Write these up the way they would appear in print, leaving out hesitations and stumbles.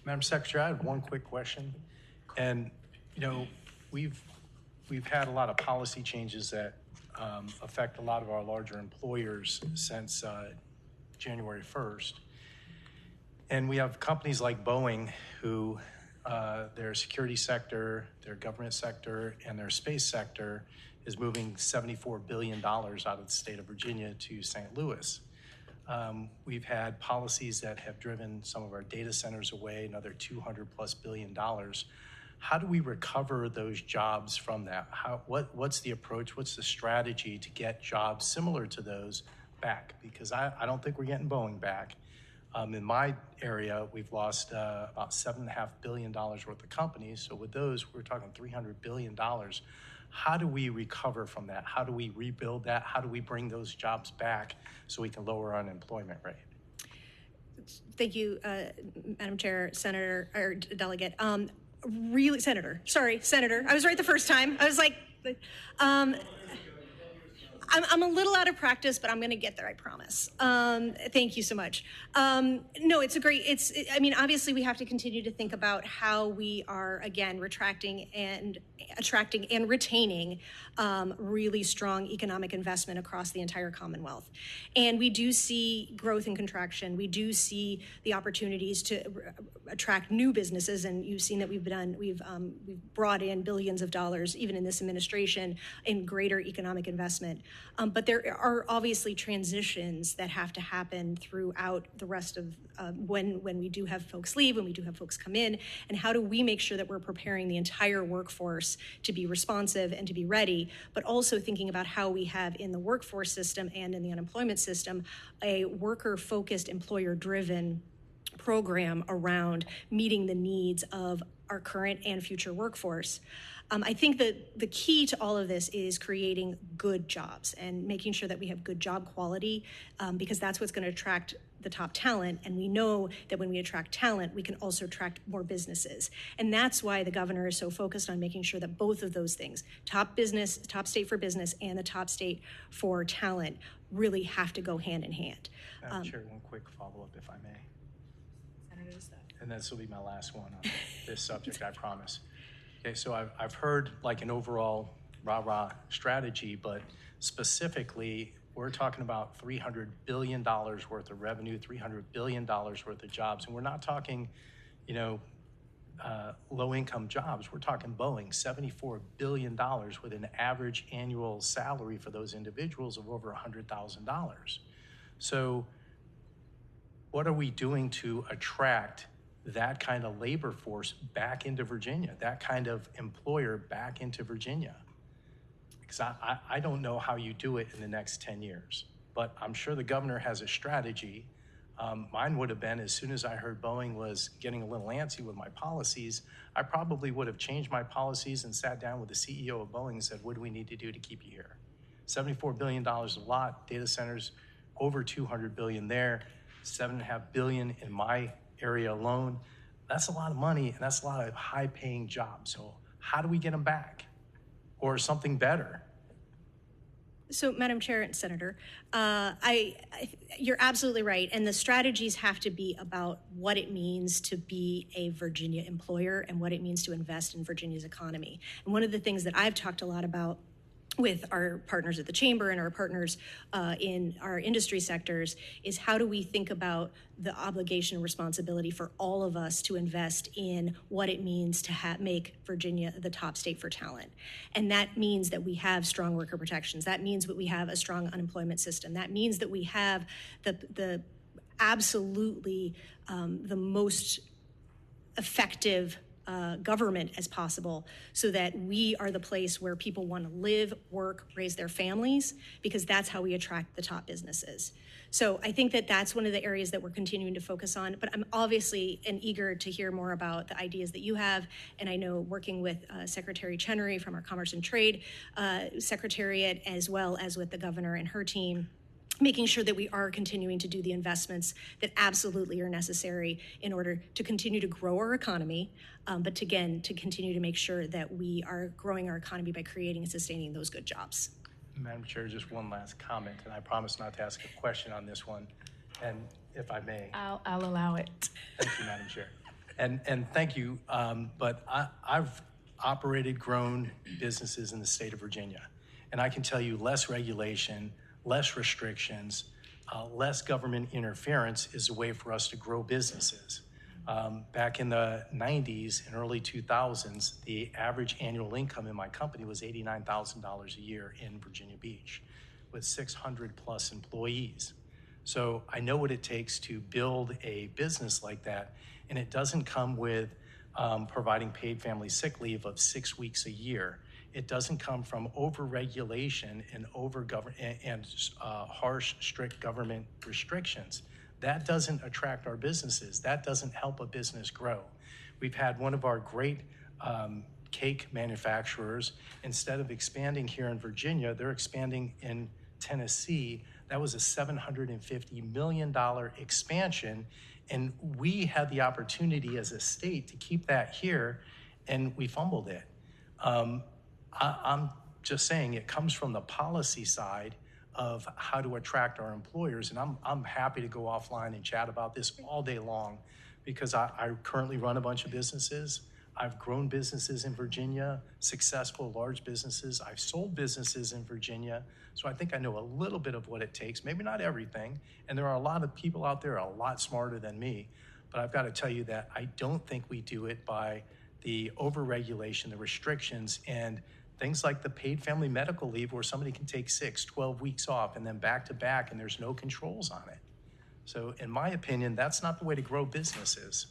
Madam Secretary, I have one quick question. And, you know, we've had a lot of policy changes that affect a lot of our larger employers since January 1st. And we have companies like Boeing who their security sector, their government sector, and their space sector is moving $74 billion out of the state of Virginia to St. Louis. We've had policies that have driven some of our data centers away, another $200+ billion. How do we recover those jobs from that? What's the approach? What's the strategy to get jobs similar to those back? Because I don't think we're getting Boeing back. In my area, we've lost about $7.5 billion worth of companies. So with those, we're talking $300 billion. How do we recover from that? How do we rebuild that? How do we bring those jobs back so we can lower our unemployment rate? Thank you, Madam Chair, Senator, or Delegate. Really, Senator. Sorry, Senator. I was right the first time. I was like, I'm a little out of practice, but I'm going to get there, I promise. Thank you so much. No, it's a great, I mean, obviously we have to continue to think about how we are, again, attracting and retaining really strong economic investment across the entire Commonwealth. And we do see growth and contraction. We do see the opportunities to attract new businesses, and you've seen that we've brought in billions of dollars, even in this administration, in greater economic investment. But there are obviously transitions that have to happen throughout the rest of when we do have folks leave, when we do have folks come in, and how do we make sure that we're preparing the entire workforce to be responsive and to be ready, but also thinking about how we have in the workforce system and in the unemployment system a worker-focused, employer-driven program around meeting the needs of our current and future workforce. I think that the key to all of this is creating good jobs and making sure that we have good job quality, because that's what's going to attract the top talent. And we know that when we attract talent, we can also attract more businesses. And that's why the governor is so focused on making sure that both of those things, top state for business and the top state for talent, really have to go hand in hand. Madam Chair, one quick follow-up, if I may. Senator DeSteph. And this will be my last one on this subject, I promise. Okay, so I've heard like an overall rah-rah strategy, but specifically, we're talking about $300 billion worth of revenue, $300 billion worth of jobs. And we're not talking, low-income jobs. We're talking Boeing, $74 billion with an average annual salary for those individuals of over $100,000. So what are we doing to attract that kind of labor force back into Virginia, that kind of employer back into Virginia? Because I don't know how you do it in the next 10 years, but I'm sure the governor has a strategy. Mine would have been, as soon as I heard Boeing was getting a little antsy with my policies, I probably would have changed my policies and sat down with the CEO of Boeing and said, what do we need to do to keep you here? $74 billion is a lot. Data centers, over $200 billion there, $7.5 billion in my area alone. That's a lot of money, and that's a lot of high-paying jobs. So how do we get them back? Or something better? So, Madam Chair and Senator, you're absolutely right. And the strategies have to be about what it means to be a Virginia employer and what it means to invest in Virginia's economy. And one of the things that I've talked a lot about with our partners at the Chamber and our partners in our industry sectors is how do we think about the obligation and responsibility for all of us to invest in what it means to make Virginia the top state for talent. And that means that we have strong worker protections. That means that we have a strong unemployment system. That means that we have the absolutely the most effective government as possible, so that we are the place where people want to live, work, raise their families, because that's how we attract the top businesses. So I think that that's one of the areas that we're continuing to focus on, but I'm obviously eager to hear more about the ideas that you have. And I know working with Secretary Chenery from our Commerce and Trade Secretariat, as well as with the governor and her team, making sure that we are continuing to do the investments that absolutely are necessary in order to continue to grow our economy, but to continue to make sure that we are growing our economy by creating and sustaining those good jobs. Madam Chair, just one last comment, and I promise not to ask a question on this one, and if I may. I'll allow it. Thank you, Madam Chair. And thank you, but I've operated, grown businesses in the state of Virginia. And I can tell you less regulation, less restrictions, less government interference is a way for us to grow businesses. Back in the 90s and early 2000s, the average annual income in my company was $89,000 a year in Virginia Beach with 600 plus employees. So I know what it takes to build a business like that, and it doesn't come with providing paid family sick leave of 6 weeks a year. It doesn't come from over-regulation and harsh, strict government restrictions. That doesn't attract our businesses. That doesn't help a business grow. We've had one of our great cake manufacturers, instead of expanding here in Virginia, they're expanding in Tennessee. That was a $750 million expansion, and we had the opportunity as a state to keep that here, and we fumbled it. I'm just saying it comes from the policy side of how to attract our employers, and I'm happy to go offline and chat about this all day long, because I currently run a bunch of businesses. I've grown businesses in Virginia, successful large businesses. I've sold businesses in Virginia. So I think I know a little bit of what it takes, maybe not everything. And there are a lot of people out there a lot smarter than me. But I've got to tell you that I don't think we do it by the overregulation, the restrictions, and things like the paid family medical leave where somebody can take 6, 12 weeks off and then back to back and there's no controls on it. So in my opinion, that's not the way to grow businesses.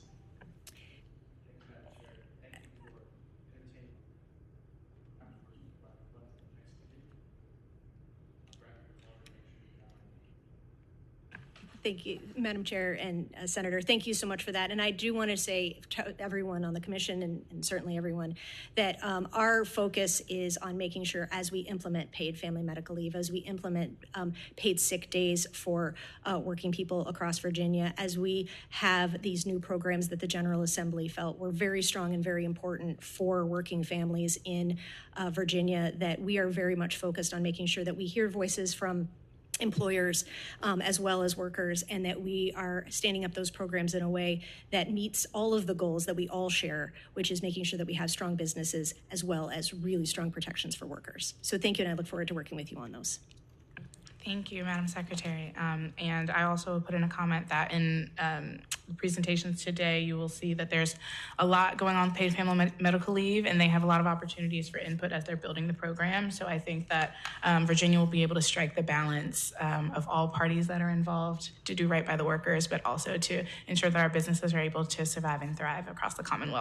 Thank you, Madam Chair and Senator. Thank you so much for that. And I do want to say to everyone on the commission and certainly everyone that our focus is on making sure as we implement paid family medical leave, as we implement paid sick days for working people across Virginia, as we have these new programs that the General Assembly felt were very strong and very important for working families in Virginia, that we are very much focused on making sure that we hear voices from employers as well as workers, and that we are standing up those programs in a way that meets all of the goals that we all share, which is making sure that we have strong businesses as well as really strong protections for workers. So thank you, and I look forward to working with you on those. Thank you, Madam Secretary. And I also put in a comment that in the presentations today, you will see that there's a lot going on with paid family medical leave, and they have a lot of opportunities for input as they're building the program. So I think that Virginia will be able to strike the balance of all parties that are involved to do right by the workers, but also to ensure that our businesses are able to survive and thrive across the Commonwealth.